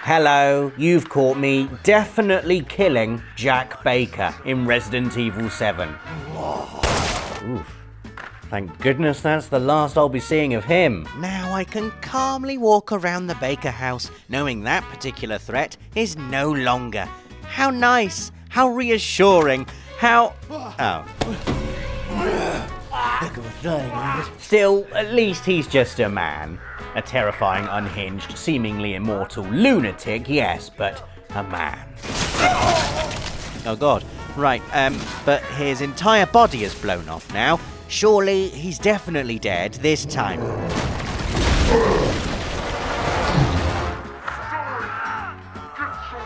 Hello, you've caught me definitely killing Jack Baker in Resident Evil VII. Oof. Thank goodness that's the last I'll be seeing of him. Now I can calmly walk around the Baker house knowing that particular threat is no longer. How nice, how reassuring, how... Oh. Still, at least he's just a man. A terrifying, unhinged, seemingly immortal lunatic, yes, but a man. Oh god, right, but his entire body is blown off now. Surely he's definitely dead this time.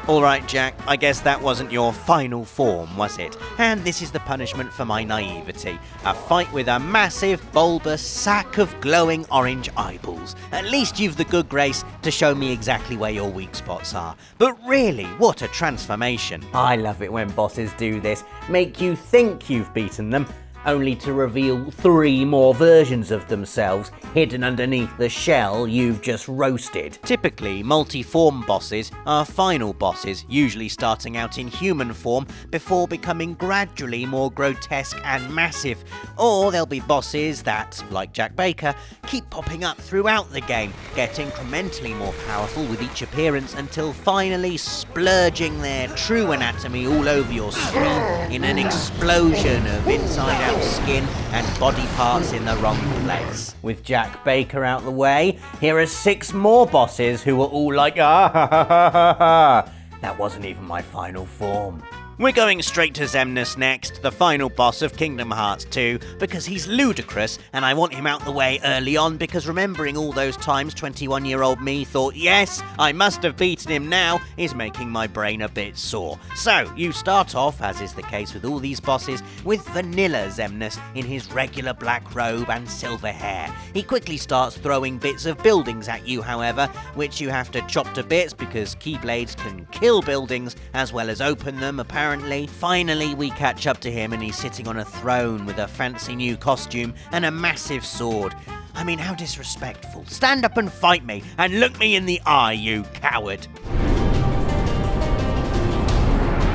Alright, Jack, I guess that wasn't your final form, was it? And this is the punishment for my naivety. A fight with a massive, bulbous sack of glowing orange eyeballs. At least you've the good grace to show me exactly where your weak spots are. But really, what a transformation. I love it when bosses do this. Make you think you've beaten them, only to reveal 3 more versions of themselves hidden underneath the shell you've just roasted. Typically, multi-form bosses are final bosses, usually starting out in human form before becoming gradually more grotesque and massive. Or there'll be bosses that, like Jack Baker, keep popping up throughout the game, get incrementally more powerful with each appearance until finally splurging their true anatomy all over your screen in an explosion of inside-out skin and body parts in the wrong place. With Jack Baker out the way, here are 6 more bosses who are all like, ah ha ha ha ha ha. That wasn't even my final form. We're going straight to Xemnas next, the final boss of Kingdom Hearts 2, because he's ludicrous and I want him out the way early on because remembering all those times 21-year-old me thought, yes, I must have beaten him now, is making my brain a bit sore. So, you start off, as is the case with all these bosses, with vanilla Xemnas in his regular black robe and silver hair. He quickly starts throwing bits of buildings at you, however, which you have to chop to bits because Keyblades can kill buildings as well as open them, apparently. Finally, we catch up to him and he's sitting on a throne with a fancy new costume and a massive sword. I mean, how disrespectful. Stand up and fight me and look me in the eye, you coward.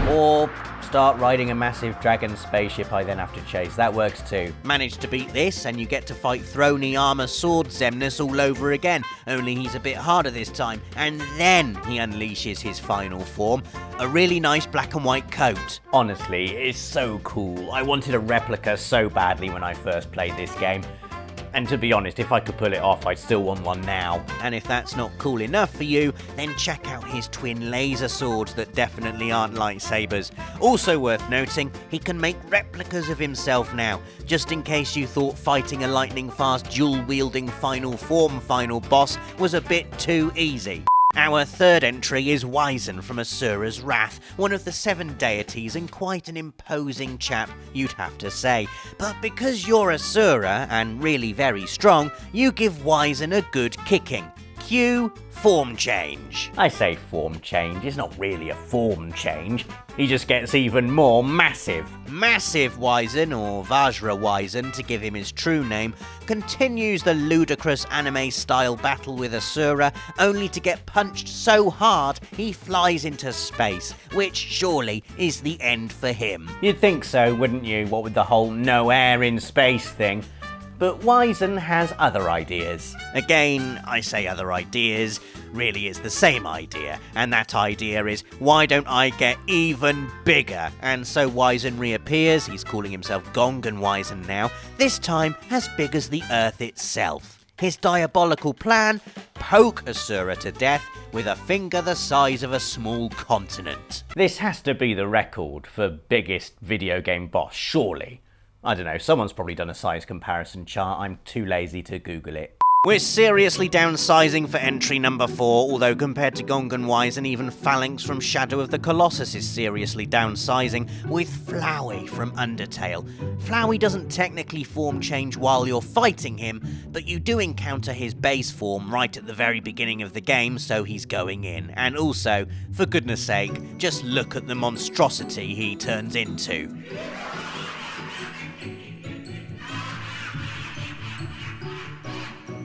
Or start riding a massive dragon spaceship I then have to chase. That works too. Manage to beat this and you get to fight throny armor sword Xemnas all over again, only he's a bit harder this time, and then he unleashes his final form, a really nice black and white coat. Honestly, it's so cool. I wanted a replica so badly when I first played this game. And to be honest, if I could pull it off, I'd still want one now. And if that's not cool enough for you, then check out his twin laser swords that definitely aren't lightsabers. Also worth noting, he can make replicas of himself now, just in case you thought fighting a lightning-fast, dual-wielding final form final boss was a bit too easy. Our third entry is VIII from Asura's Wrath, one of the 7 deities and quite an imposing chap, you'd have to say. But because you're Asura, and really very strong, you give VIII a good kicking. Cue form change. I say form change, it's not really a form change. He just gets even more massive. Massive VIII, or Vajra VIII to give him his true name, continues the ludicrous anime-style battle with Asura, only to get punched so hard he flies into space, which surely is the end for him. You'd think so, wouldn't you, what with the whole no air in space thing? But VIII has other ideas. Again, I say other ideas, really it's the same idea, and that idea is, why don't I get even bigger? And so VIII reappears, he's calling himself Gongan VIII now, this time as big as the Earth itself. His diabolical plan? Poke Asura to death with a finger the size of a small continent. This has to be the record for biggest video game boss, surely. I don't know, someone's probably done a size comparison chart, I'm too lazy to Google it. We're seriously downsizing for entry number 4, although compared to Gongan VIII, even Phalanx from Shadow of the Colossus is seriously downsizing, with Flowey from Undertale. Flowey doesn't technically form change while you're fighting him, but you do encounter his base form right at the very beginning of the game, so he's going in. And also, for goodness sake, just look at the monstrosity he turns into.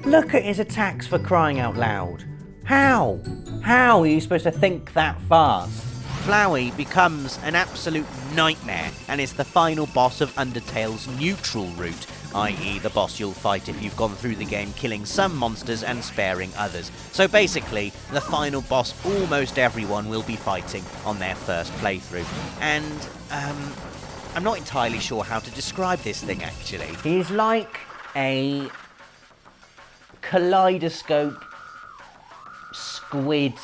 Look at his attacks, for crying out loud. How? How are you supposed to think that fast? Flowey becomes an absolute nightmare and is the final boss of Undertale's neutral route, i.e. the boss you'll fight if you've gone through the game killing some monsters and sparing others. So basically, the final boss almost everyone will be fighting on their first playthrough. And, I'm not entirely sure how to describe this thing actually. He's like a kaleidoscope squid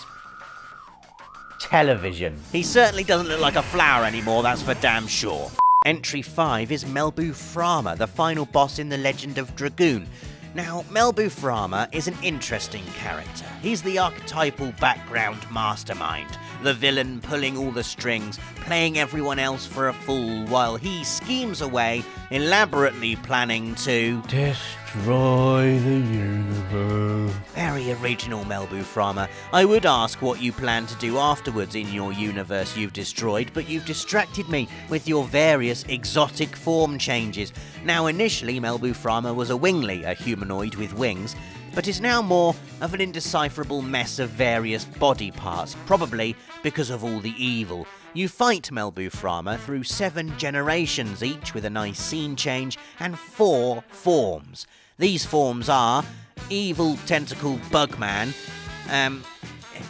television. He certainly doesn't look like a flower anymore, that's for damn sure. Entry 5 is Melbu Frama, the final boss in the Legend of Dragoon. Now, Melbu Frama is an interesting character. He's the archetypal background mastermind, the villain pulling all the strings, playing everyone else for a fool while he schemes away, elaborately planning to destroy the universe. Very original, Melbu Frama. I would ask what you plan to do afterwards in your universe you've destroyed, but you've distracted me with your various exotic form changes. Now, initially, Melbu Frama was a wingly, a humanoid with wings, but is now more of an indecipherable mess of various body parts, probably because of all the evil. You fight Melbu Frama through 7 generations each with a nice scene change and 4 forms. These forms are Evil Tentacle Bugman,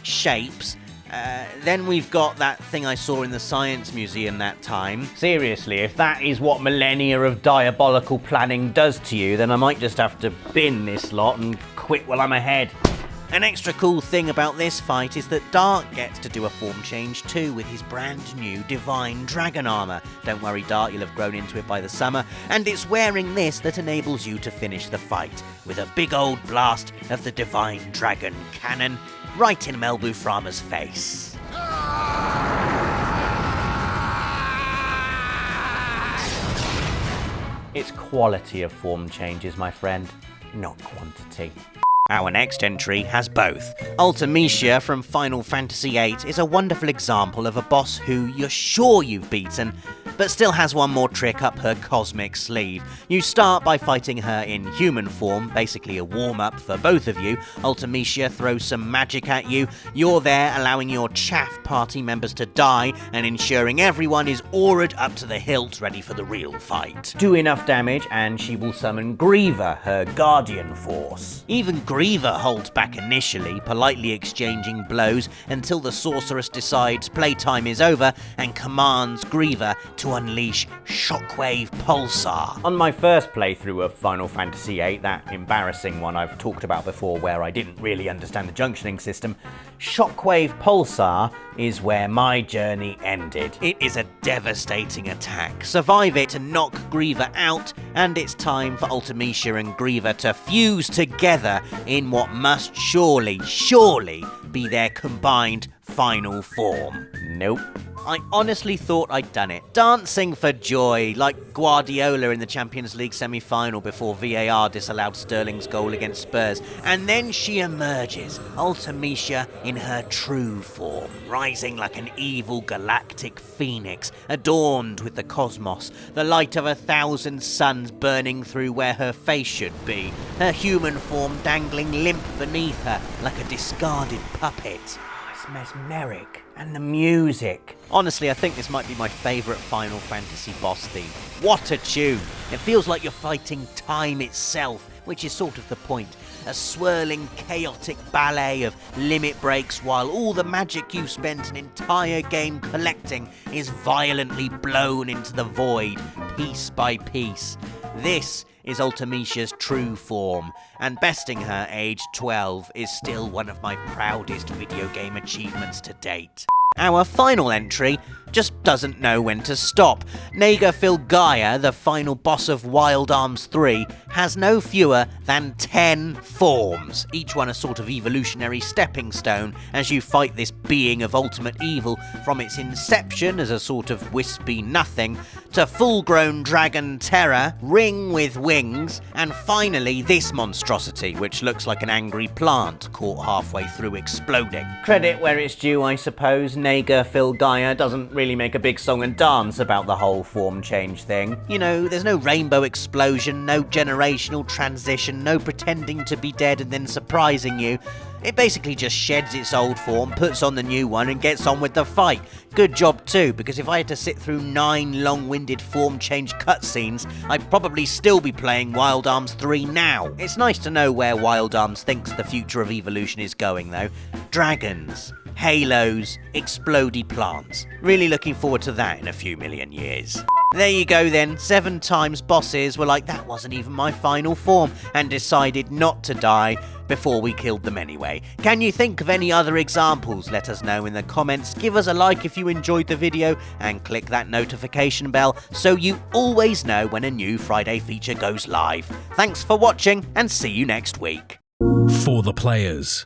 Shapes, then we've got that thing I saw in the Science Museum that time. Seriously, if that is what millennia of diabolical planning does to you, then I might just have to bin this lot and quit while I'm ahead. An extra cool thing about this fight is that Dart gets to do a form change too with his brand new Divine Dragon armor. Don't worry Dart, you'll have grown into it by the summer, and it's wearing this that enables you to finish the fight with a big old blast of the Divine Dragon cannon right in Melbu Frama's face. It's quality of form changes, my friend, not quantity. Our next entry has both. Ultimecia from Final Fantasy VIII is a wonderful example of a boss who you're sure you've beaten, but still has one more trick up her cosmic sleeve. You start by fighting her in human form, basically a warm-up for both of you. Ultimecia throws some magic at you. You're there allowing your chaff party members to die and ensuring everyone is auraed up to the hilt ready for the real fight. Do enough damage and she will summon Griever, her guardian force. Even Griever holds back initially, politely exchanging blows until the sorceress decides playtime is over and commands Griever to unleash Shockwave Pulsar. On my first playthrough of Final Fantasy VIII, that embarrassing one I've talked about before where I didn't really understand the junctioning system, Shockwave Pulsar is where my journey ended. It is a devastating attack. Survive it to knock Griever out, and it's time for Ultimecia and Griever to fuse together in what must surely be their combined final form. Nope. I honestly thought I'd done it. Dancing for joy, like Guardiola in the Champions League semi-final before VAR disallowed Sterling's goal against Spurs. And then she emerges, Ultimecia in her true form, rising like an evil galactic phoenix, adorned with the cosmos, the light of 1,000 suns burning through where her face should be, her human form dangling limp beneath her like a discarded puppet. It's mesmeric. And the music. Honestly, I think this might be my favourite Final Fantasy boss theme. What a tune! It feels like you're fighting time itself, which is sort of the point. A swirling, chaotic ballet of limit breaks while all the magic you've spent an entire game collecting is violently blown into the void, piece by piece. This is Ultimecia's true form, and besting her aged 12 is still one of my proudest video game achievements to date. Our final entry just doesn't know when to stop. Naga Filgaia, the final boss of Wild Arms 3, has no fewer than 10 forms, each one a sort of evolutionary stepping stone as you fight this being of ultimate evil from its inception as a sort of wispy nothing, to full-grown dragon terror, ring with wings, and finally this monstrosity, which looks like an angry plant caught halfway through exploding. Credit where it's due, I suppose. Naga Phil Dyer doesn't really make a big song and dance about the whole form change thing. You know, there's no rainbow explosion, no generational transition, no pretending to be dead and then surprising you. It basically just sheds its old form, puts on the new one, and gets on with the fight. Good job too, because if I had to sit through 9 long-winded form change cutscenes, I'd probably still be playing Wild Arms 3 now. It's nice to know where Wild Arms thinks the future of evolution is going though. Dragons, halos, explodey plants. Really looking forward to that in a few million years. There you go then, 7 times bosses were like, that wasn't even my final form, and decided not to die before we killed them anyway. Can you think of any other examples? Let us know in the comments, give us a like if you enjoyed the video, and click that notification bell so you always know when a new Friday feature goes live. Thanks for watching, and see you next week. For the players.